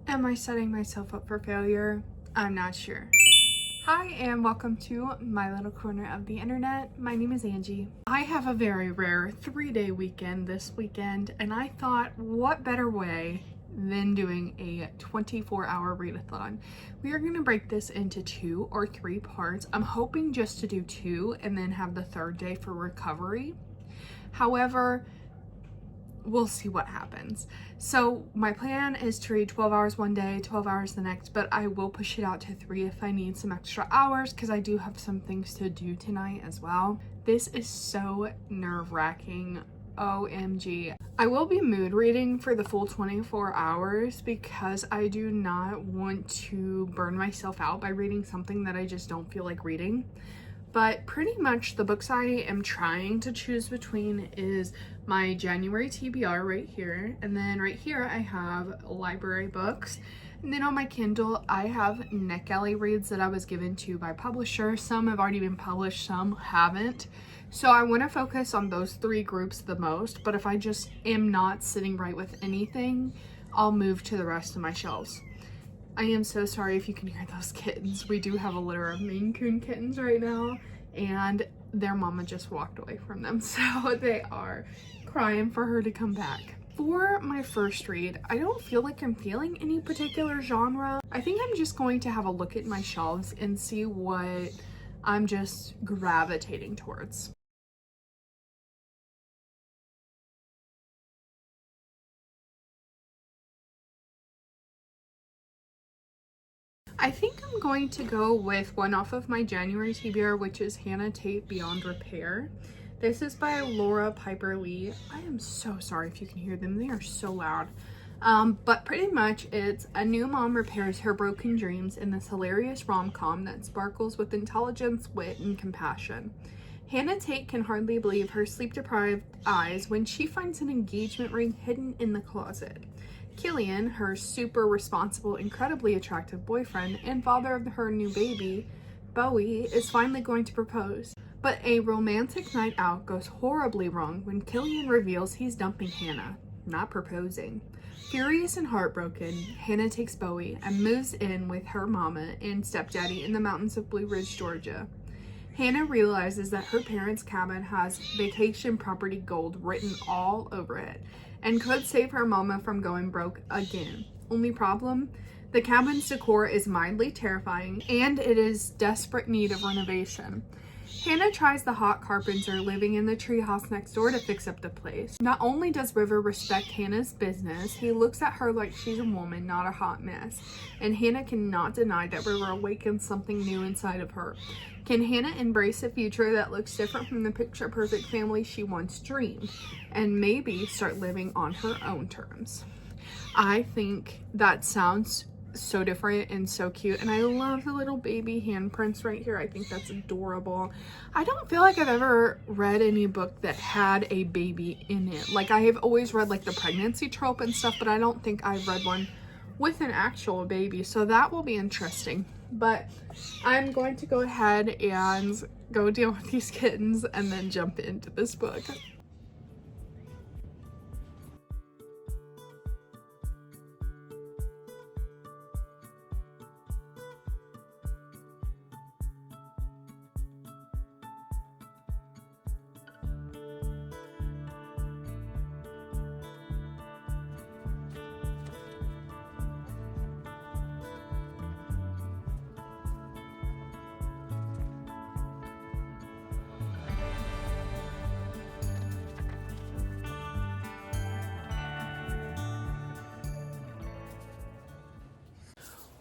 Am I setting myself up for failure? I'm not sure. Hi and welcome to my little corner of the internet. My name is Angie. I have a very rare 3-day weekend this weekend, and I thought what better way than doing a 24-hour readathon. We are going to break this into 2 or 3 parts. I'm hoping just to do 2 and then have the 3rd day for recovery. However, we'll see what happens. So my plan is to read 12 hours one day, 12 hours the next, but I will push it out to 3 if I need some extra hours because I do have some things to do tonight as well. This is so nerve-wracking. OMG. I will be mood reading for the full 24 hours because I do not want to burn myself out by reading something that I just don't feel like reading. But pretty much the books I am trying to choose between is my January TBR right here. And then right here I have library books. And then on my Kindle I have NetGalley reads that I was given to by publisher. Some have already been published, some haven't. So I want to focus on those 3 groups the most. But if I just am not sitting right with anything, I'll move to the rest of my shelves. I am so sorry if you can hear those kittens. We do have a litter of Maine Coon kittens right now, and their mama just walked away from them, so they are crying for her to come back. For my first read, I don't feel like I'm feeling any particular genre. I think I'm just going to have a look at my shelves and see what I'm just gravitating towards. I think I'm going to go with one off of my January TBR, which is Hannah Tate Beyond Repair. This is by Laura Piper Lee. I am so sorry if you can hear them. They are so loud. But pretty much it's a new mom repairs her broken dreams in this hilarious rom-com that sparkles with intelligence, wit, and compassion. Hannah Tate can hardly believe her sleep-deprived eyes when she finds an engagement ring hidden in the closet. Killian, her super responsible, incredibly attractive boyfriend and father of her new baby, Bowie, is finally going to propose. But a romantic night out goes horribly wrong when Killian reveals he's dumping Hannah, not proposing. Furious and heartbroken, Hannah takes Bowie and moves in with her mama and stepdaddy in the mountains of Blue Ridge, Georgia. Hannah realizes that her parents' cabin has vacation property gold written all over it and could save her mama from going broke again. Only problem? The cabin's decor is mildly terrifying and it is desperate need of renovation. Hannah tries the hot carpenter living in the treehouse next door to fix up the place. Not only does River respect Hannah's business, he looks at her like she's a woman, not a hot mess. And Hannah cannot deny that River awakens something new inside of her. Can Hannah embrace a future that looks different from the picture-perfect family she once dreamed, and maybe start living on her own terms? I think that sounds so different and so cute, and I love the little baby handprints right here. I think that's adorable. I don't feel like I've ever read any book that had a baby in it. Like, I have always read like the pregnancy trope and stuff, but I don't think I've read one with an actual baby, so that will be interesting. But I'm going to go ahead and go deal with these kittens and then jump into this book.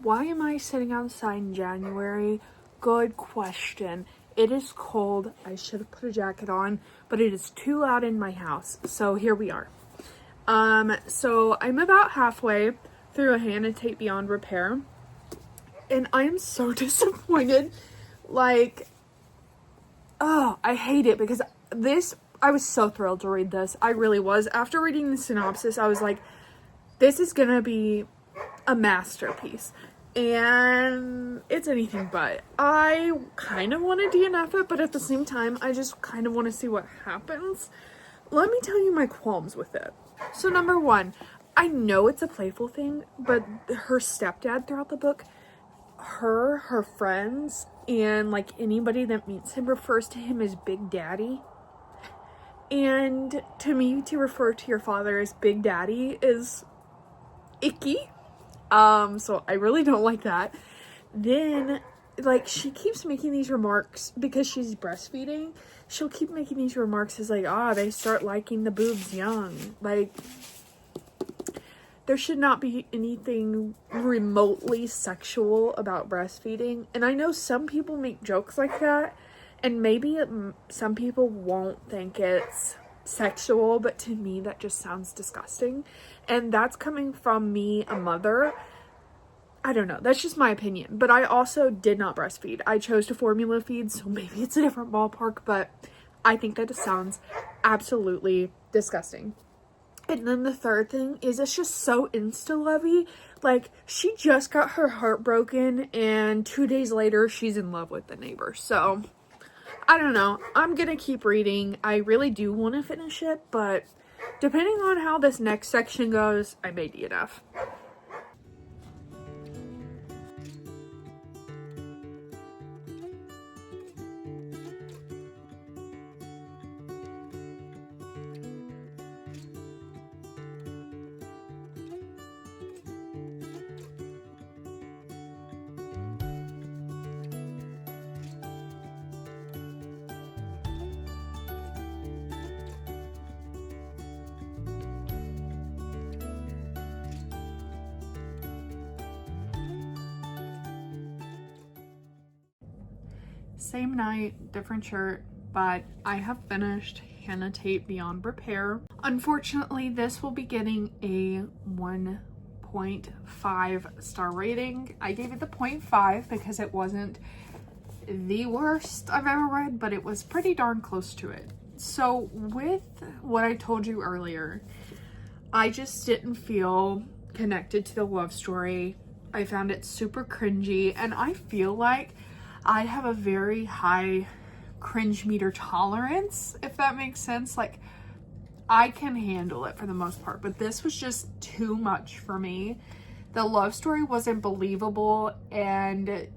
Why am I sitting outside in January? Good question. It is cold. I should have put a jacket on, but it is too loud in my house. So here we are. So I'm about halfway through a Hannah Tate Beyond Repair, and I am so disappointed. Like, oh, I hate it because I was so thrilled to read this. I really was. After reading the synopsis, I was like, this is gonna be a masterpiece. And it's anything but. I kind of want to DNF it, but at the same time, I just kind of want to see what happens. Let me tell you my qualms with it. So number one, I know it's a playful thing, but her stepdad throughout the book, her friends, and like anybody that meets him refers to him as Big Daddy. And to me, to refer to your father as Big Daddy is icky. So I really don't like that. Then, like, she keeps making these remarks because she's breastfeeding. She'll keep making these remarks as like, they start liking the boobs young. Like, there should not be anything remotely sexual about breastfeeding. And I know some people make jokes like that, and maybe some people won't think it's sexual, but to me that just sounds disgusting. And that's coming from me, a mother. I don't know, that's just my opinion. But I also did not breastfeed. I chose to formula feed, so maybe it's a different ballpark, but I think that it sounds absolutely disgusting. And then the third thing is it's just so insta-lovey. Like, she just got her heart broken, and 2 days later, she's in love with the neighbor. So, I don't know. I'm gonna keep reading. I really do want to finish it, but depending on how this next section goes, I may DNF. Same night, different shirt, but I have finished Hannah Tate Beyond Repair. Unfortunately, this will be getting a 1.5 star rating. I gave it the 0.5 because it wasn't the worst I've ever read, but it was pretty darn close to it. So with what I told you earlier, I just didn't feel connected to the love story. I found it super cringy, and I feel like I have a very high cringe meter tolerance, if that makes sense. Like, I can handle it for the most part, but this was just too much for me. The love story wasn't believable, and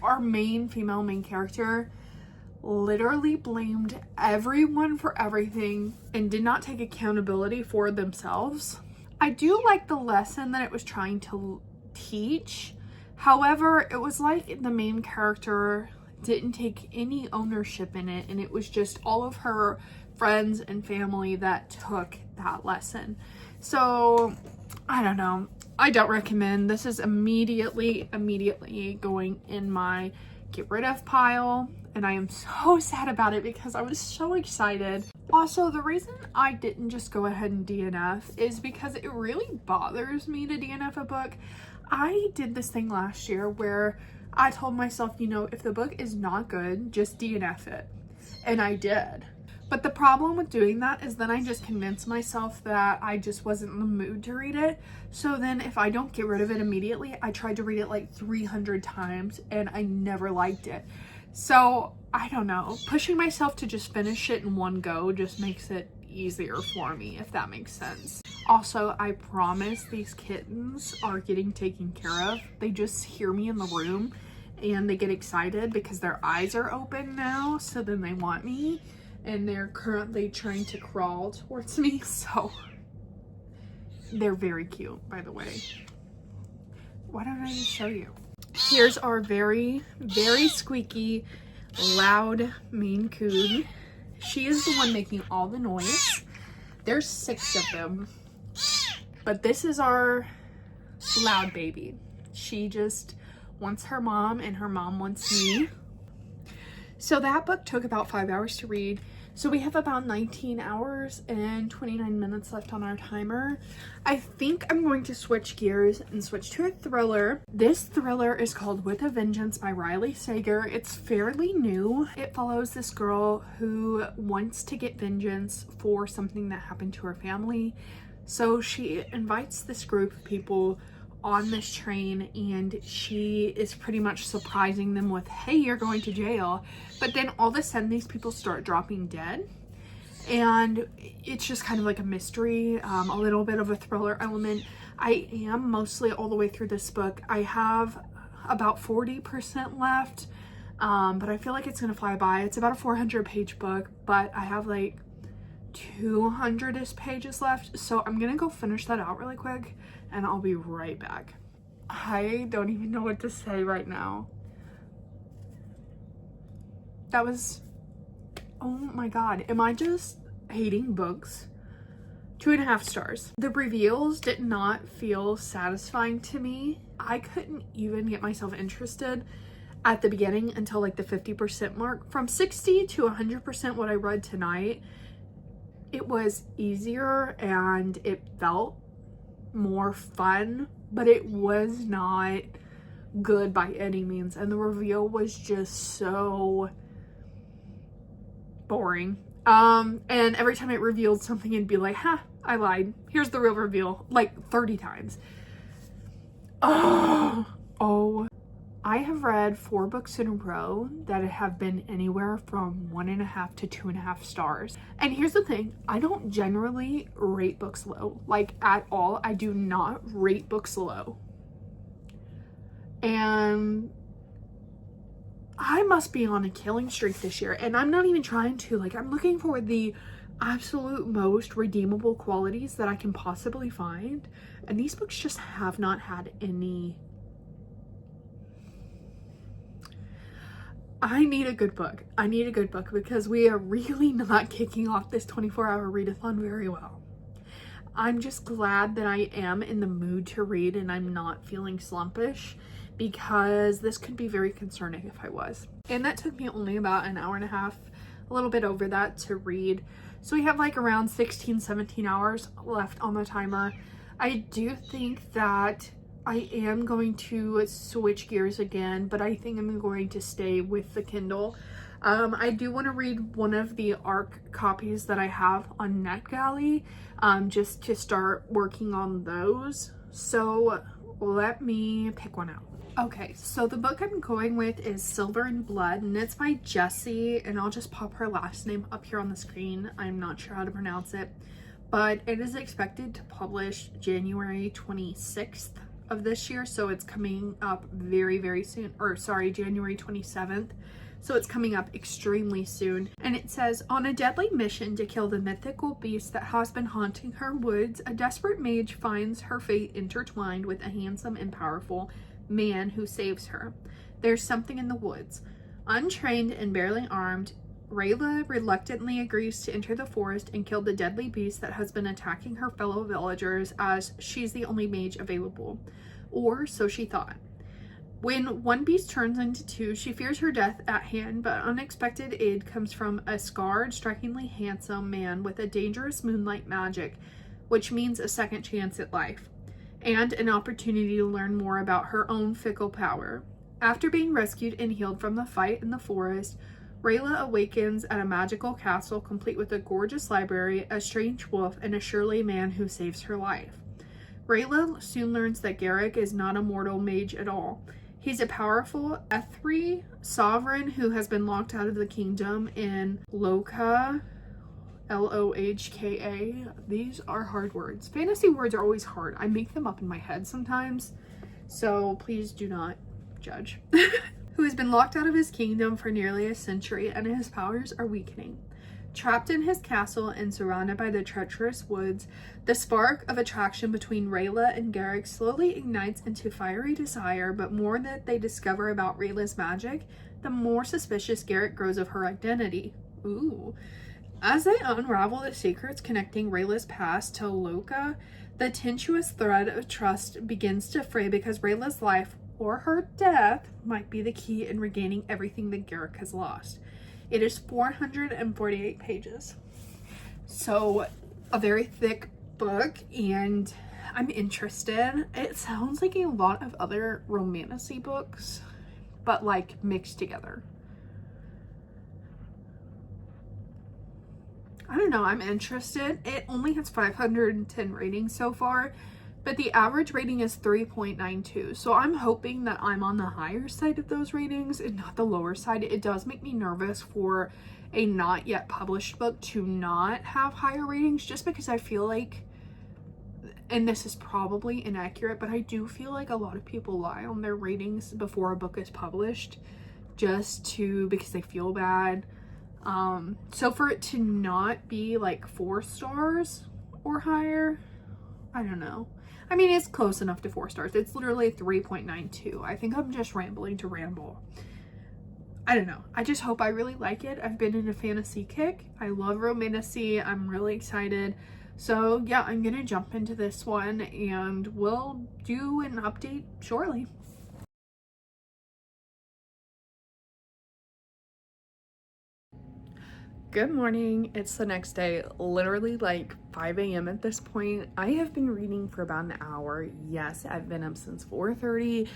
our female main character literally blamed everyone for everything and did not take accountability for themselves. I do like the lesson that it was trying to teach. However, it was like the main character didn't take any ownership in it, and it was just all of her friends and family that took that lesson. So, I don't know. I don't recommend. This is immediately going in my get rid of pile, and I am so sad about it because I was so excited. Also, the reason I didn't just go ahead and DNF is because it really bothers me to DNF a book. I did this thing last year where I told myself, you know, if the book is not good, just DNF it. And I did. But the problem with doing that is then I just convinced myself that I just wasn't in the mood to read it. So then if I don't get rid of it immediately, I tried to read it like 300 times and I never liked it. So I don't know. Pushing myself to just finish it in one go just makes it easier for me, if that makes sense. Also, I promise these kittens are getting taken care of. They just hear me in the room and they get excited because their eyes are open now, so then they want me, and they're currently trying to crawl towards me, so they're very cute, by the way. Why don't I just show you? Here's our very squeaky, loud Maine Coon. She is the one making all the noise. There's 6 of them. But this is our loud baby. She just wants her mom and her mom wants me. So that book took about 5 hours to read. So we have about 19 hours and 29 minutes left on our timer. I think I'm going to switch gears and switch to a thriller. This thriller is called With a Vengeance by Riley Sager. It's fairly new. It follows this girl who wants to get vengeance for something that happened to her family. So she invites this group of people on this train, and she is pretty much surprising them with, hey, you're going to jail. But then all of a sudden these people start dropping dead, and it's just kind of like a mystery, a little bit of a thriller element. I am mostly all the way through this book. I have about 40% left, but I feel like it's gonna fly by. It's about a 400-page book, but I have like 200-ish pages left, so I'm gonna go finish that out really quick and I'll be right back. I don't even know what to say right now. That was, oh my god, am I just hating books? 2.5 stars. The reveals did not feel satisfying to me. I couldn't even get myself interested at the beginning until like the 50% mark. From 60 to 100% what I read tonight, it was easier and it felt more fun, but it was not good by any means, and the reveal was just so boring. And every time it revealed something, it'd be like, ha, I lied, here's the real reveal, like 30 times. Oh, I have read 4 books in a row that have been anywhere from 1.5 to 2.5 stars. And here's the thing, I don't generally rate books low, like at all. I do not rate books low. And I must be on a killing streak this year, and I'm not even trying to, like, I'm looking for the absolute most redeemable qualities that I can possibly find, and these books just have not had any. I need a good book. I need a good book because we are really not kicking off this 24-hour readathon very well. I'm just glad that I am in the mood to read and I'm not feeling slumpish, because this could be very concerning if I was. And that took me only about an hour and a half, a little bit over that, to read. So we have like around 16-17 hours left on the timer. I do think that I am going to switch gears again, but I think I'm going to stay with the Kindle. I do want to read one of the ARC copies that I have on NetGalley, just to start working on those. So let me pick one out. Okay, so the book I'm going with is Silver and Blood, and it's by Jessie, and I'll just pop her last name up here on the screen. I'm not sure how to pronounce it, but it is expected to publish January 26th of this year, so it's coming up very, very soon, or sorry, January 27th. So it's coming up extremely soon. And it says, on a deadly mission to kill the mythical beast that has been haunting her woods, a desperate mage finds her fate intertwined with a handsome and powerful man who saves her. There's something in the woods. Untrained and barely armed, Rayla reluctantly agrees to enter the forest and kill the deadly beast that has been attacking her fellow villagers, as she's the only mage available. Or so she thought. When one beast turns into 2, she fears her death at hand, but unexpected aid comes from a scarred, strikingly handsome man with a dangerous moonlight magic, which means a second chance at life, and an opportunity to learn more about her own fickle power. After being rescued and healed from the fight in the forest, Rayla awakens at a magical castle complete with a gorgeous library, a strange wolf, and a surly man who saves her life. Rayla soon learns that Garrick is not a mortal mage at all. He's a powerful Ethri sovereign who has been locked out of the kingdom in Lohka, Lohka. These are hard words. Fantasy words are always hard. I make them up in my head sometimes, so please do not judge. Who has been locked out of his kingdom for nearly a century, and his powers are weakening. Trapped in his castle and surrounded by the treacherous woods, the spark of attraction between Rayla and Garrick slowly ignites into fiery desire, but more that they discover about Rayla's magic, the more suspicious Garrick grows of her identity. Ooh. As they unravel the secrets connecting Rayla's past to Lohka, the tenuous thread of trust begins to fray, because Rayla's life, or her death, might be the key in regaining everything that Garrick has lost. It is 448 pages. So, a very thick book, and I'm interested. It sounds like a lot of other romantasy books, but like mixed together. I don't know, I'm interested. It only has 510 ratings so far, but the average rating is 3.92. So I'm hoping that I'm on the higher side of those ratings and not the lower side. It does make me nervous for a not yet published book to not have higher ratings, just because I feel like, and this is probably inaccurate, but I do feel like a lot of people lie on their ratings before a book is published because they feel bad. So for it to not be like 4 stars or higher, I don't know. I mean, it's close enough to 4 stars. It's literally 3.92. I think I'm just rambling to ramble. I don't know. I just hope I really like it. I've been in a fantasy kick. I love romantasy. I'm really excited. So yeah, I'm gonna jump into this one and we'll do an update shortly. Good morning. It's the next day, literally like 5 a.m. at this point. I have been reading for about an hour. Yes, I've been up since 4:30.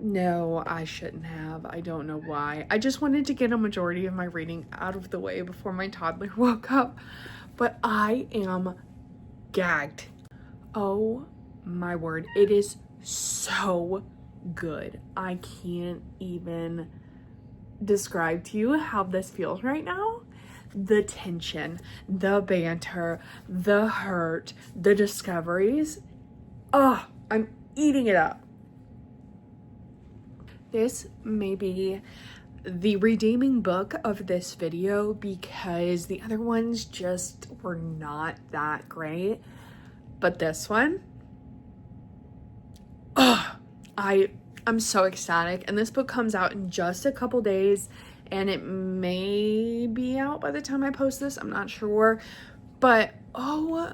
No, I shouldn't have. I don't know why. I just wanted to get a majority of my reading out of the way before my toddler woke up. But I am gagged. Oh my word. It is so good. I can't even describe to you how this feels right now. The tension, the banter, the hurt, the discoveries. Oh, I'm eating it up. This may be the redeeming book of this video because the other ones just were not that great. But this one, I'm so ecstatic. And this book comes out in just a couple days, and it may be out by the time I post this. I'm not sure. But oh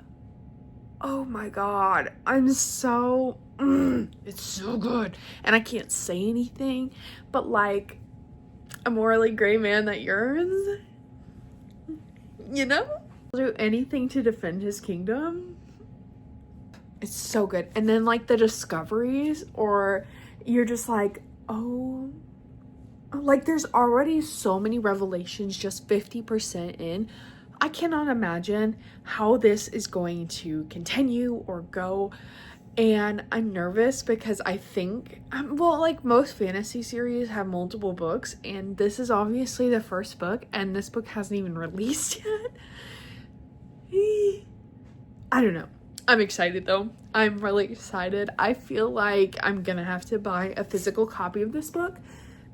my god, it's so good. And I can't say anything, but like, a morally gray man that yearns, you know? Do anything to defend his kingdom. It's so good. And then like the discoveries, or you're just like, oh, like there's already so many revelations just 50% in. I cannot imagine how this is going to continue or go. And I'm nervous because I think, well, like most fantasy series have multiple books, and this is obviously the first book, and this book hasn't even released yet. I don't know. I'm excited though. I'm really excited. I feel like I'm gonna have to buy a physical copy of this book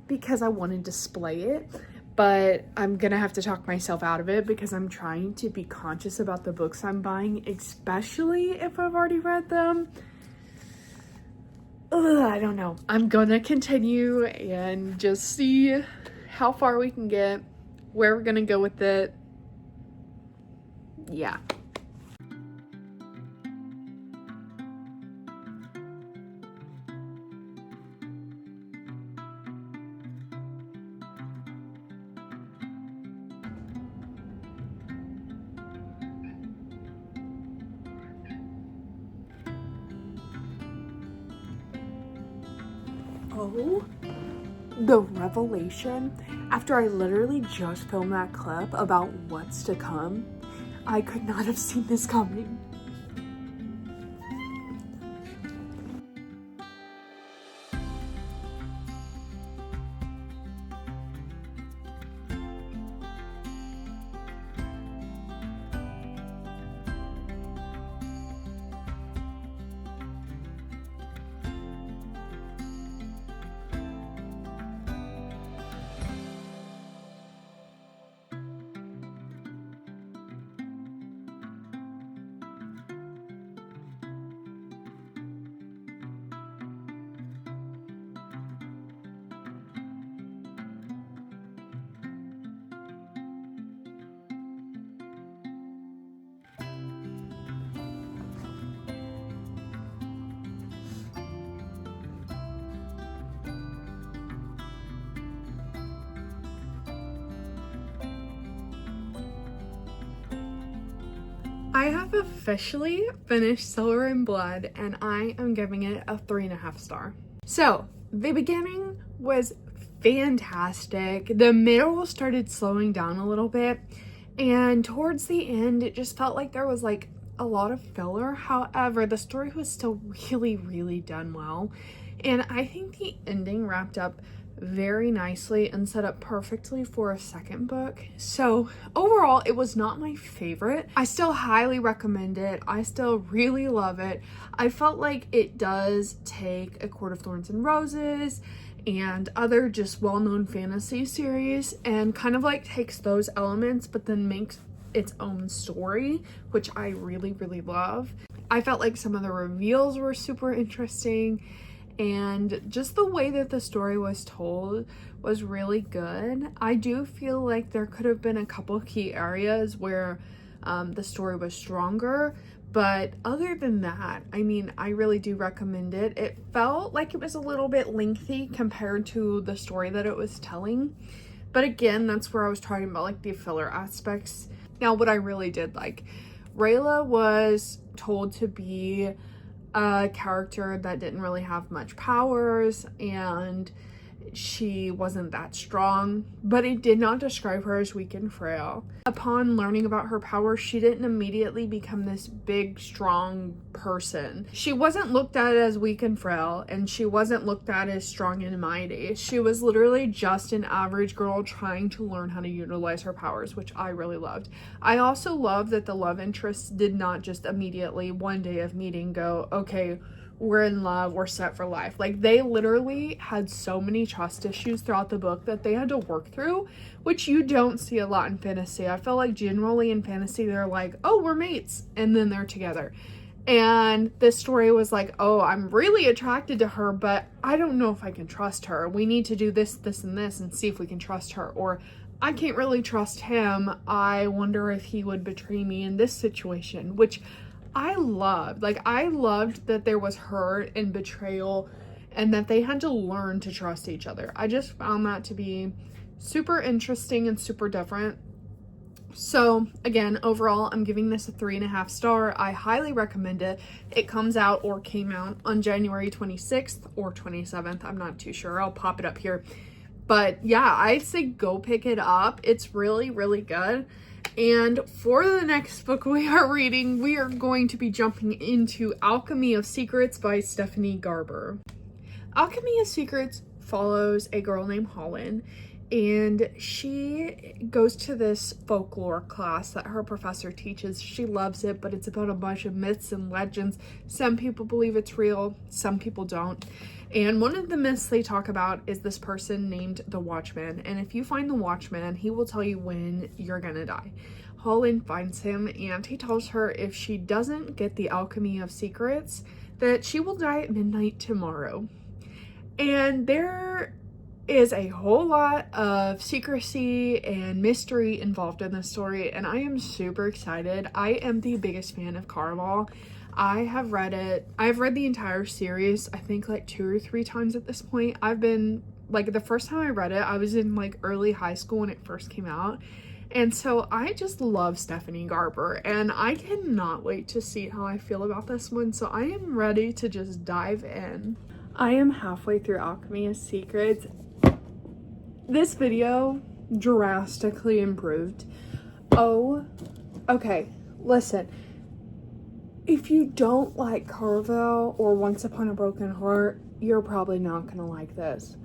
because I want to display it, but I'm gonna have to talk myself out of it because I'm trying to be conscious about the books I'm buying, especially if I've already read them. I don't know. I'm gonna continue and just see how far we can get, where we're gonna go with it. Yeah. Oh, the revelation after I literally just filmed that clip about what's to come. I could not have seen this coming. I have officially finished Silver and Blood, and I am giving it a 3.5 star. So the beginning was fantastic. The middle started slowing down a little bit, and towards the end it just felt like there was like a lot of filler. However, the story was still really, really done well. And I think the ending wrapped up very nicely and set up perfectly for a second book. So overall, it was not my favorite. I still highly recommend it. I still really love it. I felt like it does take A Court of Thorns and Roses and other just well-known fantasy series and kind of like takes those elements but then makes its own story, which I really, really love. I felt like some of the reveals were super interesting, and just the way that the story was told was really good. I do feel like there could have been a couple key areas where the story was stronger, but other than that, I mean, I really do recommend it. It felt like it was a little bit lengthy compared to the story that it was telling, but again, that's where I was talking about like the filler aspects. Now, what I really did like, Rayla was told to be a character that didn't really have much powers and she wasn't that strong, but it did not describe her as weak and frail. Upon learning about her powers, she didn't immediately become this big, strong person. She wasn't looked at as weak and frail, and she wasn't looked at as strong and mighty. She was literally just an average girl trying to learn how to utilize her powers, which I really loved. I also love that the love interest did not just immediately one day of meeting go, okay, we're in love, we're set for life. Like, they literally had so many trust issues throughout the book that they had to work through, which you don't see a lot in fantasy. I feel like generally in fantasy they're like, oh, we're mates, and then they're together. And this story was like, oh, I'm really attracted to her, but I don't know if I can trust her. We need to do this, this, and this and see if we can trust her. Or I can't really trust him. I wonder if he would betray me in this situation, which I loved. Like, I loved that there was hurt and betrayal and that they had to learn to trust each other. I just found that to be super interesting and super different. So again, overall, I'm giving this a 3.5 star. I highly recommend it. It comes out or came out on January 26th or 27th. I'm not too sure. I'll pop it up here. But yeah, I say go pick it up. It's really, really good. And for the next book we are reading, we are going to be jumping into Alchemy of Secrets by Stephanie Garber. Alchemy of Secrets follows a girl named Holland, and she goes to this folklore class that her professor teaches. She loves it, but it's about a bunch of myths and legends. Some people believe it's real, some people don't. And one of the myths they talk about is this person named the Watchman. And if you find the Watchman, he will tell you when you're gonna die. Holland finds him, and he tells her if she doesn't get the Alchemy of Secrets, that she will die at midnight tomorrow. And there is a whole lot of secrecy and mystery involved in this story, and I am super excited. I am the biggest fan of Caraval. I have read it. I've read the entire series, I think like 2 or 3 times at this point. I've been, like, the first time I read it, I was in like early high school when it first came out. And so I just love Stephanie Garber, and I cannot wait to see how I feel about this one. So I am ready to just dive in. I am halfway through Alchemy of Secrets. This video drastically improved. Oh, okay, listen. If you don't like Caraval or Once Upon a Broken Heart, you're probably not gonna like this.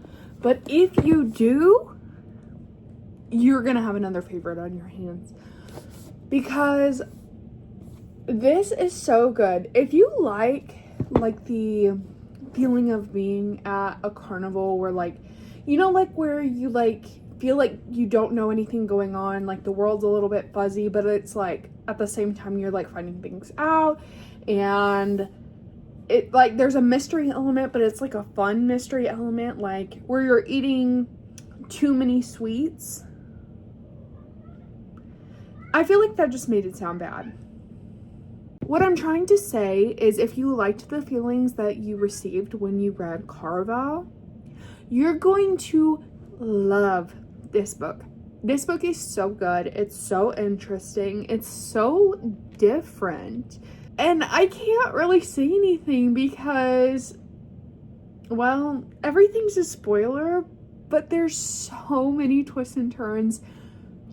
But if you do, you're gonna have another favorite on your hands, because this is so good. If you like the feeling of being at a carnival where, like, you know, like where you like feel like you don't know anything going on, like the world's a little bit fuzzy, but it's like at the same time you're like finding things out, and it, like, there's a mystery element, but it's like a fun mystery element, like where you're eating too many sweets. I feel like that just made it sound bad. What I'm trying to say is, if you liked the feelings that you received when you read Caraval, you're going to love this book. This book is so good. It's so interesting. It's so different. And I can't really say anything because, well, everything's a spoiler, but there's so many twists and turns,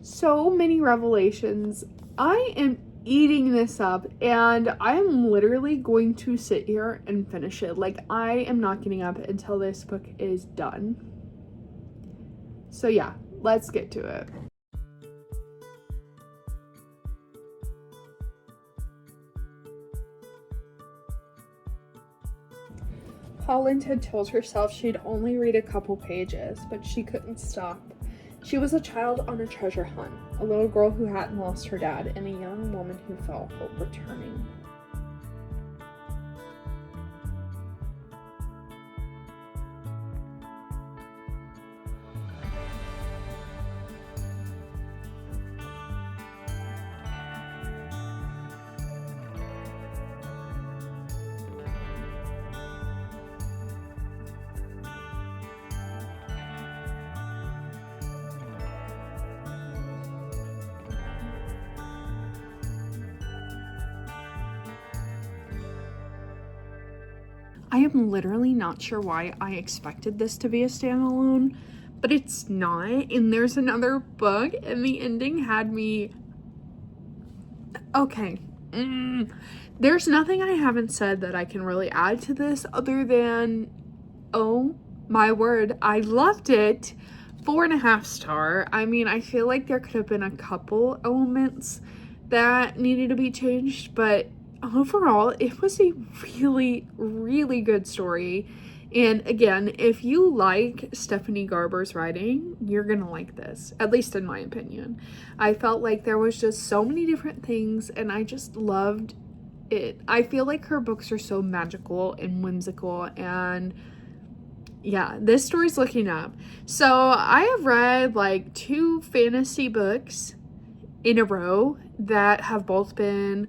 so many revelations. I am eating this up, and I am literally going to sit here and finish it. Like, I am not getting up until this book is done. So yeah, let's get to it. Holland had told herself she'd only read a couple pages, but she couldn't stop. She was a child on a treasure hunt, a little girl who hadn't lost her dad, and a young woman who felt hope returning. I am literally not sure why I expected this to be a standalone, but it's not. And there's another book, and the ending had me... Okay. There's nothing I haven't said that I can really add to this other than, oh my word, I loved it. 4.5 star. I mean, I feel like there could have been a couple elements that needed to be changed, but overall, it was a really, really good story. And again, if you like Stephanie Garber's writing, you're gonna like this, at least in my opinion. I felt like there was just so many different things, and I just loved it. I feel like her books are so magical and whimsical, and yeah, this story's looking up. So I have read like 2 fantasy books in a row that have both been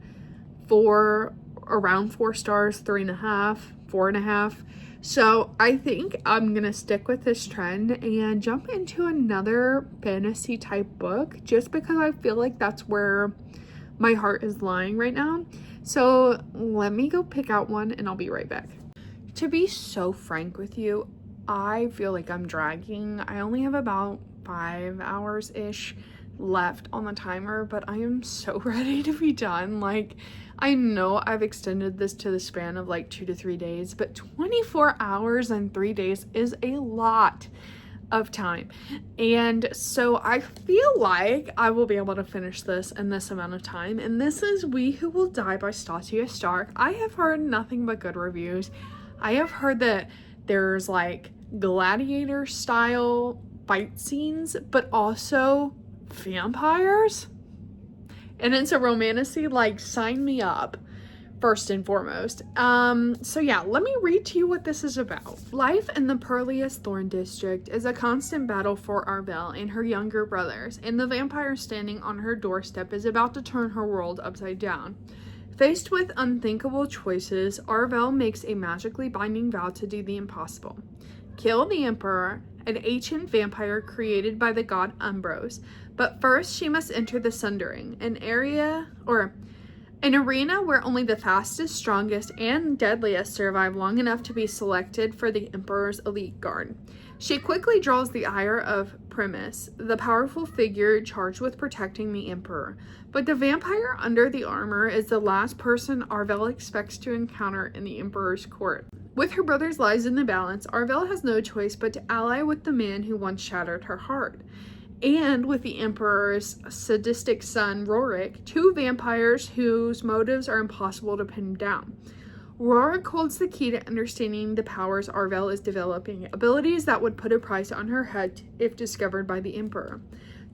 around 4 stars, 3.5, 4.5. So I think I'm gonna stick with this trend and jump into another fantasy type book, just because I feel like that's where my heart is lying right now. So let me go pick out one and I'll be right back. To be so frank with you, I feel like I'm dragging. I only have about 5 hours-ish left on the timer, but I am so ready to be done. Like, I know I've extended this to the span of like 2 to 3 days, but 24 hours and 3 days is a lot of time. And so I feel like I will be able to finish this in this amount of time. And this is We Who Will Die by Stasia Stark. I have heard nothing but good reviews. I have heard that there's like gladiator style fight scenes, but also vampires, and it's a romantasy. Like, sign me up, first and foremost. So yeah, let me read to you what this is about. Life in the Pearliest Thorn District is a constant battle for Arvel and her younger brothers, and the vampire standing on her doorstep is about to turn her world upside down. Faced with unthinkable choices, Arvel makes a magically binding vow to do the impossible: kill the Emperor, an ancient vampire created by the god Umbros. But first, she must enter the Sundering, an arena where only the fastest, strongest, and deadliest survive long enough to be selected for the Emperor's elite guard. She quickly draws the ire of Primus, the powerful figure charged with protecting the Emperor. But the vampire under the armor is the last person Arvel expects to encounter in the Emperor's court. With her brother's lives in the balance, Arvel has no choice but to ally with the man who once shattered her heart. And with the Emperor's sadistic son, Rorik, 2 vampires whose motives are impossible to pin down. Rorik holds the key to understanding the powers Arvel is developing, abilities that would put a price on her head if discovered by the Emperor.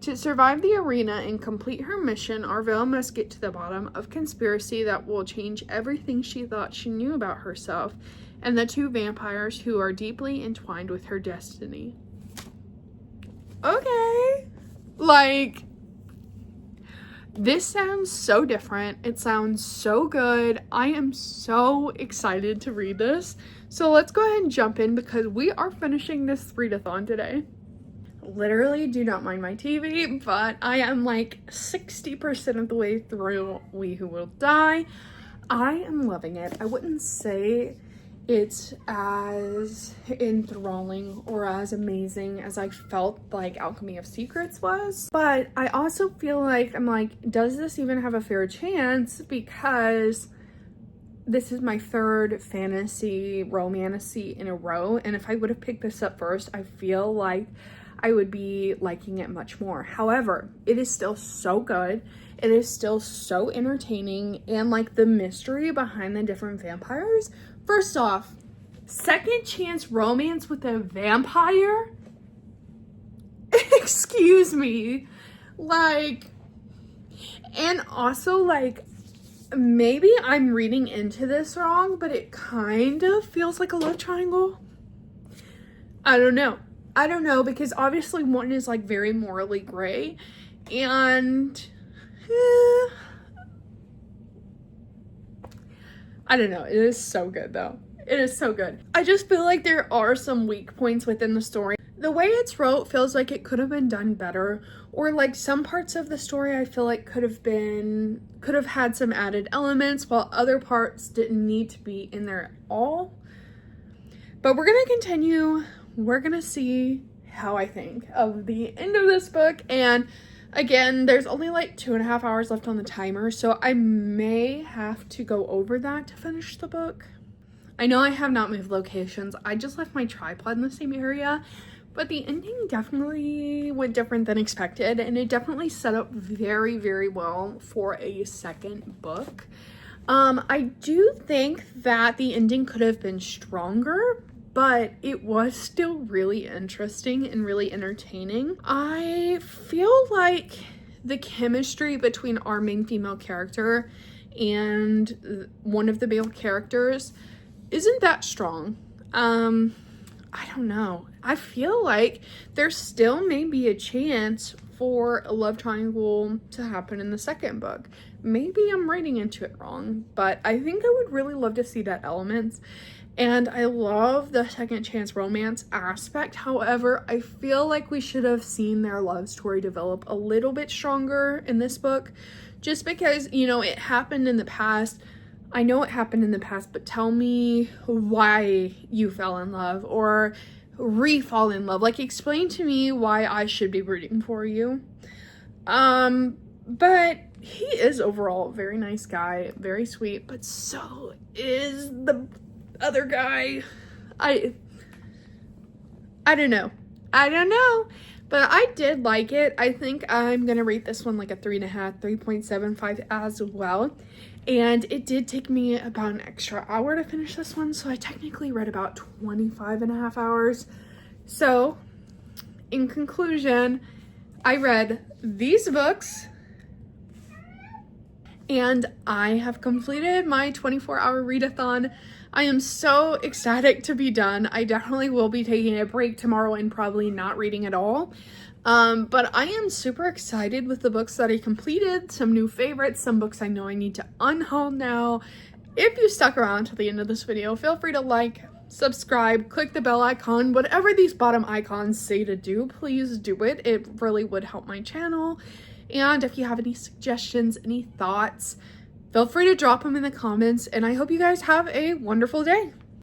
To survive the arena and complete her mission, Arvel must get to the bottom of conspiracy that will change everything she thought she knew about herself and the 2 vampires who are deeply entwined with her destiny. Okay. Like, this sounds so different. It sounds so good. I am so excited to read this. So let's go ahead and jump in because we are finishing this readathon today. Literally do not mind my TV, but I am like 60% of the way through We Who Will Die. I am loving it. I wouldn't say it's as enthralling or as amazing as I felt like Alchemy of Secrets was. But I also feel like, I'm like, does this even have a fair chance? Because this is my third fantasy romantasy in a row, and if I would have picked this up first, I feel like I would be liking it much more. However, it is still so good. It is still so entertaining, and like the mystery behind the different vampires. First off, second chance romance with a vampire? Excuse me. Like, and also like, maybe I'm reading into this wrong, but it kind of feels like a love triangle. I don't know, because obviously one is like very morally gray, and I don't know. It is so good though. It is so good. I just feel like there are some weak points within the story. The way it's wrote feels like it could have been done better, or like some parts of the story I feel like could have had some added elements, while other parts didn't need to be in there at all. But we're gonna continue. We're gonna see how I think of the end of this book. And again, there's only like 2.5 hours left on the timer, so I may have to go over that to finish the book. I know I have not moved locations. I just left my tripod in the same area, but the ending definitely went different than expected, and it definitely set up very, very well for a second book. I do think that the ending could have been stronger, but it was still really interesting and really entertaining. I feel like the chemistry between our main female character and one of the male characters isn't that strong. I don't know. I feel like there still may be a chance for a love triangle to happen in the second book. Maybe I'm reading into it wrong, but I think I would really love to see that element. And I love the second chance romance aspect. However, I feel like we should have seen their love story develop a little bit stronger in this book, just because, you know, it happened in the past. I know it happened in the past, but tell me why you fell in love or re-fall in love. Like, explain to me why I should be rooting for you. But he is overall a very nice guy, very sweet, but so is the other guy. I don't know, but I did like it. I think I'm gonna rate this one like a 3.5, 3.75 as well. And it did take me about an extra hour to finish this one, so I technically read about 25.5 hours. So in conclusion, I read these books and I have completed my 24-hour readathon. I am so ecstatic to be done. I definitely will be taking a break tomorrow and probably not reading at all. But I am super excited with the books that I completed, some new favorites, some books I know I need to unhaul now. If you stuck around to the end of this video, feel free to like, subscribe, click the bell icon, whatever these bottom icons say to do, please do it. It really would help my channel. And if you have any suggestions, any thoughts, feel free to drop them in the comments, and I hope you guys have a wonderful day.